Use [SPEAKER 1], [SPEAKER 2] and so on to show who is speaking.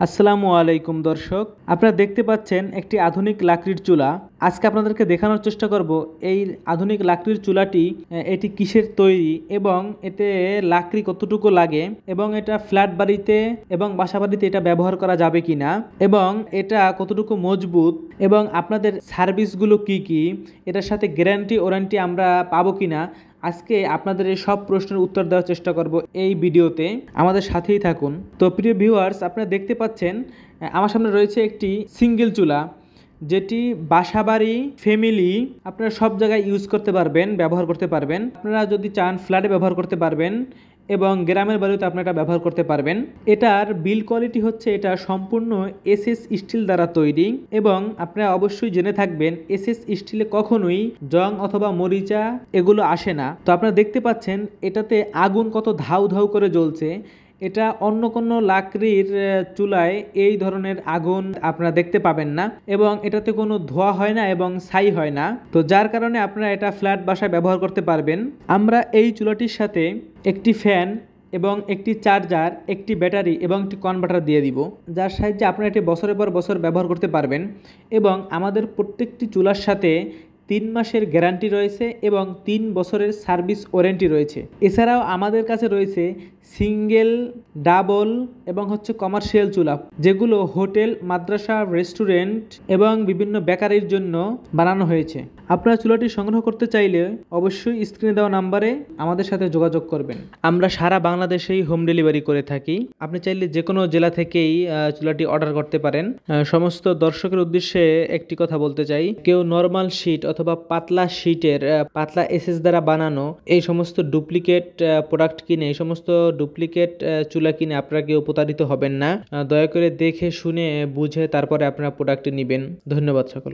[SPEAKER 1] আসসালামু আলাইকুম দর্শক, আপনারা দেখতে পাচ্ছেন একটি আধুনিক লাকড়ির চুলা। আজকে আপনাদেরকে দেখানোর চেষ্টা করব এই আধুনিক লাকড়ির চুলাটি এটি কিসের তৈরি এবং এতে লাকড়ি কতটুকু লাগে এবং এটা ফ্ল্যাট বাড়িতে এবং বাসা বাড়িতে এটা ব্যবহার করা যাবে কিনা এবং এটা কতটুকু মজবুত এবং আপনাদের সার্ভিসগুলো কি কি, এটার সাথে গ্যারান্টি ওয়ারেন্টি আমরা পাবো কিনা। আজকে আপনাদের এই সব প্রশ্নের উত্তর দেওয়ার চেষ্টা করব এই ভিডিওতে, আমাদের সাথেই থাকুন। তো প্রিয় ভিউয়ার্স, আপনারা দেখতে পাচ্ছেন আমার সামনে রয়েছে একটি সিঙ্গেল চুলা, যেটি বাসাবাড়ি ফ্যামিলি আপনারা সব জায়গায় ইউজ করতে পারবেন, ব্যবহার করতে পারবেন। আপনারা যদি চান ফ্ল্যাটে ব্যবহার করতে পারবেন এবং গ্রামের বাড়িতে আপনারা এটা ব্যবহার করতে পারবেন। এটার বিল কোয়ালিটি হচ্ছে এটা সম্পূর্ণ এসএস স্টিল দ্বারা তৈরি এবং আপনারা অবশ্যই জেনে থাকবেন এসএস স্টিলে কখনোই জং অথবা মরিচা এগুলো আসে না। তো আপনারা দেখতে পাচ্ছেন এটাতে আগুন কত ধাউ ধাউ করে জ্বলছে। এটা অন্য কোনো লাকড়ির চুলায় এই ধরনের আগুন আপনারা দেখতে পাবেন না এবং এটাতে কোনো ধোঁয়া হয় না এবং ছাই হয় না। তো যার কারণে আপনারা এটা ফ্ল্যাট বাসায় ব্যবহার করতে পারবেন। আমরা এই চুলাটির সাথে একটি ফ্যান এবং একটি চার্জার, একটি ব্যাটারি এবং একটি কনভার্টার দিয়ে দিব, যার সাহায্যে আপনারা এটি বছরের পর বছর ব্যবহার করতে পারবেন। এবং আমাদের প্রত্যেকটি চুলার সাথে 3 মাসের গ্যারান্টি রয়েছে এবং 3 বছরের সার্ভিস ওয়ারেন্টি রয়েছে। এছাড়াও আমাদের কাছে রয়েছে সিঙ্গেল, ডাবল এবং কমার্শিয়াল চুলা, যেগুলো হোটেল, মাদ্রাসা, রেস্টুরেন্ট এবং বিভিন্ন বেকারির জন্য বানানো হয়েছে। আপনারা চুলাটি সংগ্রহ করতে চাইলে অবশ্যই স্ক্রিনে দেওয়া নাম্বারে আমাদের সাথে যোগাযোগ করবেন। আমরা সারা বাংলাদেশেই হোম ডেলিভারি করে থাকি। আপনি চাইলে যে কোনো জেলা থেকেই চুলাটি অর্ডার করতে পারেন। সমস্ত দর্শকের উদ্দেশ্যে একটি কথা বলতে চাই, কেউ নর্মাল শীট অথবা পাতলা শীটের পাতলা এসএস দ্বারা বানানো এই সমস্ত ডুপ্লিকেট প্রোডাক্ট কিনে, এই সমস্ত ডুপ্লিকেট চুলা কিনে আপনারা কেউ প্রতারিত হবেন না। দয়া করে দেখে শুনে বুঝে তারপরে আপনারা প্রোডাক্ট নেবেন। ধন্যবাদ সকল।